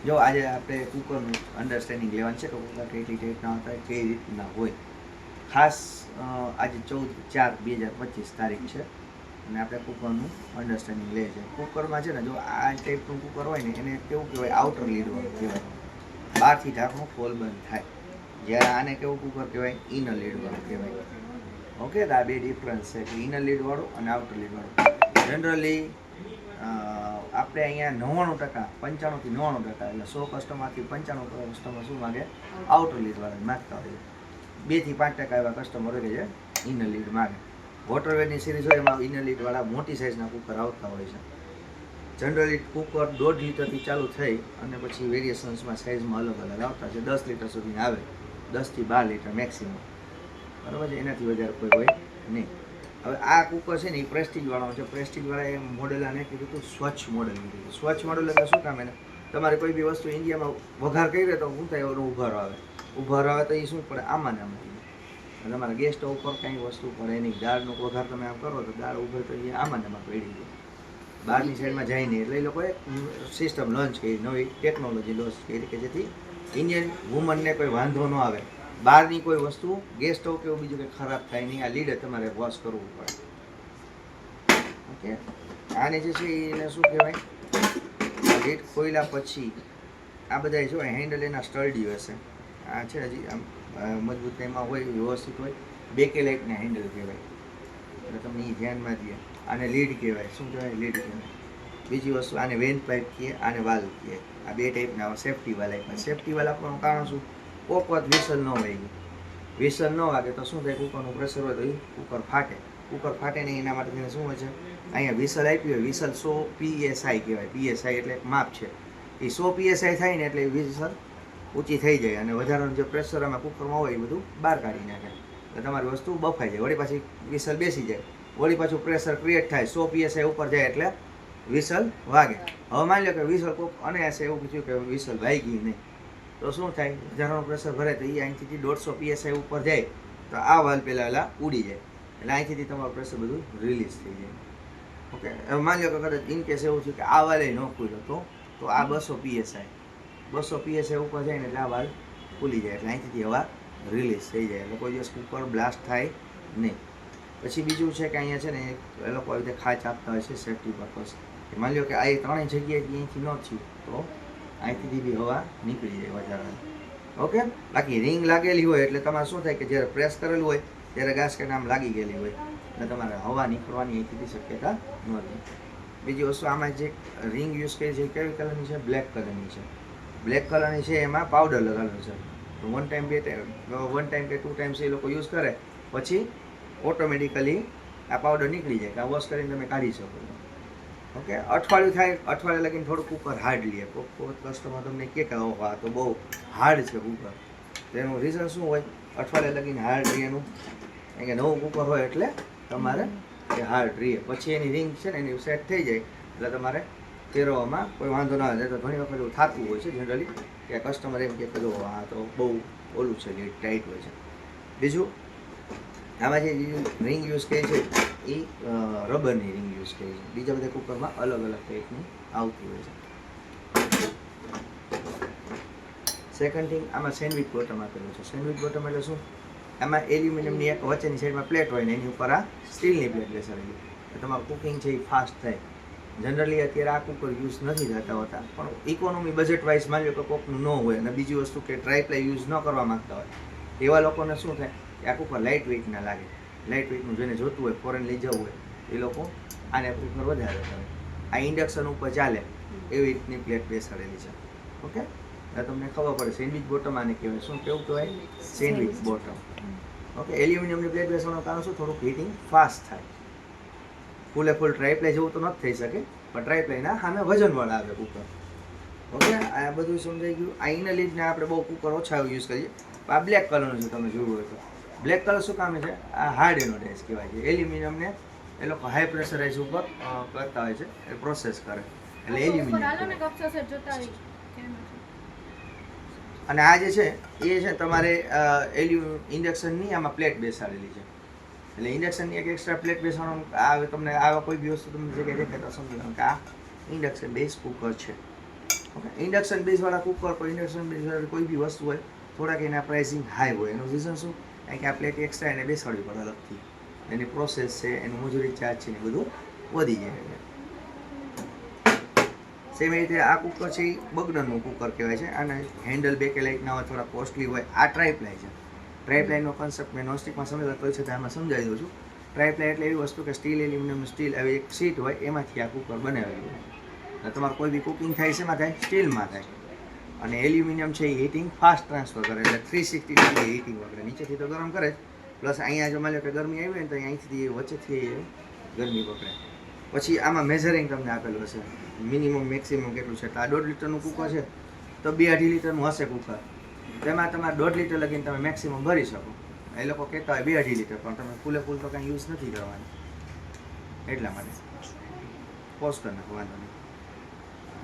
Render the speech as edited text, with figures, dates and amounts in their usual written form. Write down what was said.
જો આજે આપણે કુકરનું અન્ડરસ્ટેન્ડિંગ લેવાનું છે કે કુકર કેટલી ટાઈપના હોય કઈ રીતના હોય. ખાસ આજે 14/4/2025 તારીખ છે અને આપણે કુકરનું અન્ડરસ્ટેન્ડિંગ લે છે. કુકરમાં છે ને જો આ ટાઈપનું કુકર હોય ને એને કેવું કહેવાય, આઉટર લીડવાળું કહેવાય. બહારથી ઢાંકણું ખોલ બંધ થાય. જ્યારે આને કેવું કુકર કહેવાય, ઇનર લીડવાળું કહેવાય. ઓકે, તો આ બે ડિફરન્સ છે કે ઇનર લીડવાળું અને આઉટર લીડવાળું. જનરલી આપણે અહીંયા 99% 95થી 99% એટલે 100 કસ્ટમરથી 95 કસ્ટમર શું માગે, આઉટર લીડવાળા માગતા હોય. 2 થી 5% એવા કસ્ટમર હોય કે જે ઇનર લીડ માગે. વોટરવેરની સિરીઝ હોય એમાં ઇનર લીડવાળા મોટી સાઇઝના કુકર આવતા હોય છે. જનરલી કુકર 1.5 લીટરથી ચાલુ થઈ અને પછી વેરિએશન્સમાં સાઇઝમાં અલગ અલગ આવતા છે. 10 લીટર સુધી આવે, 10 થી 12 લીટર મેક્સિમમ, બરાબર છે. એનાથી વધારે કોઈ હોય નહીં. હવે આ કુકર છે ને એ પ્રેસ્ટીજવાળો છે. પ્રેસ્ટીજવાળા એ મોડેલ આને કીધું હતું સ્વચ્છ મોડેલ કીધું. સ્વચ્છ મોડેલ એટલે શું કામ, એને તમારે કોઈ બી વસ્તુ ઇન્ડિયામાં વઘાર કરી દે તો શું થાય, એનો ઉભારો આવે. ઉભારો આવે તો એ શું પડે, આમાં ને આમાં. તમારા ગેસ સ્ટવ ઉપર કંઈ વસ્તુ પડે નહીં. દાળનો વઘાર તમે આમ કરો તો દાળ ઉભર તો એ આમાં ને આમાં પડી જાય, બહારની સાઈડમાં જાય નહીં. એટલે એ લોકોએ સિસ્ટમ લોન્ચ કરી, નવી ટેકનોલોજી લોન્ચ કરી કે જેથી ઇન્ડિયન વુમનને કોઈ વાંધો ન આવે. બહારની કોઈ વસ્તુ ગેસ સ્ટવ કે એવું બીજું કંઈ ખરાબ થાય નહીં. આ લીડે તમારે વોશ કરવું પડે. ઓકે, આને જે છે એને શું કહેવાય, લીડ ખોલ્યા પછી આ બધા જો હેન્ડલ એના સ્ટર્ડી હશે. આ છે હજી આમ મજબૂત એમાં હોય, વ્યવસ્થિત હોય. બેકેલાઇટના હેન્ડલ કહેવાય, એટલે તમને એ ધ્યાનમાં દે. આને લીડ કહેવાય. શું કહેવાય, લીડ કહેવાય. બીજી વસ્તુ આને વેન પાઇપ કહે, આને વાલ કહે. આ બે ટાઈપના સેફ્ટી વાલ આપ્યા. સેફ્ટી વાલ આપવાનું કારણ શું, કોક વખત વિસલ ન વાગે. વિસલ ન વાગે તો શું થાય, કુકરનું પ્રેશર હોય તો એ કુકર ફાટે. કુકર ફાટે નહીં એના માટે શું હોય છે, અહીંયા વિસલ આપી હોય. વિસલ 100 PSI કહેવાય. PSI એટલે માપ છે. એ 100 PSI થાય ને એટલે વિસલ ઊંચી થઈ જાય અને વધારાનું જે પ્રેશર આમાં કુકરમાં હોય એ બધું બહાર કાઢી નાખે. એટલે તમારી વસ્તુ બફાઈ જાય. વળી પાછી વિસલ બેસી જાય, વળી પાછું પ્રેશર ક્રિએટ થાય. 100 PSI ઉપર જાય એટલે વિસલ વાગે. હવે માની લો કે વિસલ કોક અનાયાસે એવું પૂછ્યું કે વિસલ વાગી નહીં, તો શું થાય, વધારાનું પ્રેશર ભરે તો એ અહીંથી 150 PSI ઉપર જાય તો આ વાલ પહેલાં ઉડી જાય. એટલે અહીંથી તમારું પ્રેશર બધું રિલીઝ થઈ જાય. ઓકે, હવે માની લો કે કદાચ ઇનકેસ એવું થયું કે આ વાલે ન ખુલ્યો તો આ 200 PSI ઉપર જાય ને એટલે આ વાલ ખુલી જાય. એટલે અહીંથી હવા રિલીઝ થઈ જાય. એટલે કોઈ દિવસ કુકર બ્લાસ્ટ થાય નહીં. પછી બીજું છે કે અહીંયા છે ને એ લોકો આવી રીતે ખાંચ આપતા હોય છે સેફ્ટી પર્પઝ. માની લો કે આ ત્રણેય જગ્યાએ અહીંથી ન થયું તો અહીંથી બી હવા નીકળી જાય વધારાની. ઓકે, બાકી રિંગ લાગેલી હોય એટલે તમારે શું થાય કે જ્યારે પ્રેસ કરેલું હોય ત્યારે ગાસ્કેટ આમ લાગી ગયેલી હોય એટલે તમારે હવા નીકળવાની અહીંથી શક્યતા નથી. બીજી વસ્તુ આમાં જે રિંગ યુઝ કરી છે કેવી કલરની છે, બ્લેક કલરની છે. બ્લેક કલરની છે એમાં પાવડર લગાવેલો છે. તો 1 ટાઈમ કે 2 ટાઈમ્સ એ લોકો યુઝ કરે પછી ઓટોમેટિકલી આ પાવડર નીકળી જાય. આ વોશ કરીને તમે કાઢી શકો. ઓકે, અઠવાડિયું થાય, અઠવાડિયા લગીને થોડું કુકર હાર્ડ લે. કોઈ કસ્ટમર તમને કહે કે આ તો બહુ હાર્ડ છે કુકર, તો એનું રીઝન શું હોય, અઠવાડિયા લગીને હાર્ડ રહે એનું. કારણ કે નવું કુકર હોય એટલે તમારે એ હાર્ડ રહે. પછી એની રિંગ છે ને એની સેટ થઈ જાય એટલે તમારે ફેરવવામાં કોઈ વાંધો ના આવે. તો ઘણી વખત એવું થતું હોય છે જનરલી કે કસ્ટમર એમ કે જો આ તો બહુ ઓલું છે, લીડ ટાઈટ હોય છે. બીજું આમાં જે રિંગ યુઝ કરી છે એ રબરની રિંગ યુઝ કરી છે. બીજા બધા કુકરમાં અલગ અલગ ટાઈપની આવતી હોય છે. સેકન્ડ થિંગ, આમાં સેન્ડવિચ બોટમ આપેલું છે. સેન્ડવિચ બોટમ એટલે શું, આમાં એલ્યુમિનિયમની એક વચ્ચેની સાઈડમાં પ્લેટ હોય ને એની ઉપર આ સ્ટીલની પ્લેટ બેસાડેલી. તમારું કુકિંગ છે એ ફાસ્ટ થાય. જનરલી અત્યારે આ કુકર યુઝ નથી થતા હોતા, પણ ઇકોનોમી બજેટ વાઇઝ માની લો કે કોકનું ન હોય અને બીજી વસ્તુ કે ટ્રાયપ્લાય યુઝ ન કરવા માગતા હોય એવા લોકોને શું થાય કે આ કુકર લાઇટ વેઇટ ના લાગે. લાઇટ વેઇટનું જેને જોતું હોય, ફોરેન લઈ જવું હોય એ લોકો આને કુકર વધારે કરે. આ ઇન્ડક્શન ઉપર ચાલે એવી રીતની પ્લેટ બેસાડેલી છે. ઓકે, તમને ખબર પડે સેન્ડવિચ બોટમ આને કહેવાય. શું કેવું કહેવાય, સેન્ડવિચ બોટમ. ઓકે, એલ્યુમિનિયમની પ્લેટ બેસવાનું કારણ શું, થોડુંક હીટિંગ ફાસ્ટ થાય. ફૂલે ફૂલ ટ્રાયપ્લાય જેવું તો નથી થઈ શકે, પણ ટ્રાયપ્લાયના સામે વજનવાળા આવે કુકર. ઓકે, આ બધું સમજાઈ ગયું. આ ઇનર લીડને આપણે બહુ કુકર ઓછા યુઝ કરીએ. આ બ્લેક કલરનું છે, તમે જોયું હોય તો. બ્લેક કલર શું કામ છે, આ હાર્ડ એનોડાઇઝ કહેવાય છે. એલ્યુમિનિયમને એ લોકો હાઈ પ્રેશરાઇઝ ઉપર કરતા હોય છે, એ પ્રોસેસ કરે એટલે એલ્યુમિનિયમ. અને આ જે છે એ છે તમારે ઇન્ડક્શનની આમાં પ્લેટ બેસાડેલી છે. એટલે ઇન્ડક્શનની એક એક્સ્ટ્રા પ્લેટ બેસાડવાનું. આ તમને આવા કોઈ બી વસ્તુ તમને જગ્યાએ દેખાય તો સમજી લો કે આ ઇન્ડક્શન બેઝ કુકર છે. ઓકે, ઇન્ડક્શન બેઝવાળા કુકર પર ઇન્ડક્શન બેઝવાળી કોઈ બી વસ્તુ હોય થોડાક એના પ્રાઇસિંગ હાઈ હોય. એનું રીઝન શું? કારણ કે આ પ્લેટ એક્સ્ટ્રા એને બેસાડવી પડે અલગથી, એની પ્રોસેસ છે, એનું મજૂરી ચાર્જ છે, એ બધું વધી જાય. સેમ રીતે આ કુકર છે એ બર્ગનરનું કુકર કહેવાય છે. આને હેન્ડલ બેકેલાઇટ ના હોય, થોડા કોસ્ટલી હોય. આ ટ્રાયપ્લાય છે. ટ્રાયપ્લાયનો કોન્સેપ્ટ મેં નોનસ્ટિકમાં સમજેલા તો છે, આમાં સમજાવી દઉં છું. ટ્રાયપ્લાય એટલે એવી વસ્તુ કે સ્ટીલ, એલ્યુમિનિયમ, સ્ટીલ આવી એક શીટ હોય, એમાંથી આ કુકર બનાવેલું હોય. તમારે કોઈ બી કુકિંગ થાય શેમાં થાય? સ્ટીલમાં થાય. અને એલ્યુમિનિયમ છે એ હીટિંગ ફાસ્ટ ટ્રાન્સફર કરે, એટલે 360 ડિગ્રી હીટિંગ વગેરે નીચેથી તો ગરમ કરે જ, પ્લસ અહીંયા જો માની લો કે ગરમી આવી હોય ને તો અહીંથી વચ્ચેથી ગરમી પકડે. પછી આમાં મેઝરિંગ તમને આપેલું હશે, મિનિમમ મેક્સિમમ કેટલું છે. તો આ 1.5 લીટરનું કુકર છે તો 2.5 લીટરનું હશે કુકર. તેમાં તમારે 1.5 લીટર લગીને તમે મેક્સિમમ ભરી શકો. એ લોકો કહેતા હોય 2.5 લીટર, પણ તમે ફૂલે ફૂલ તો કાંઈ યુઝ નથી કરવાની, એટલા માટે પોઝ કરી નાખો, વાંધો નહીં.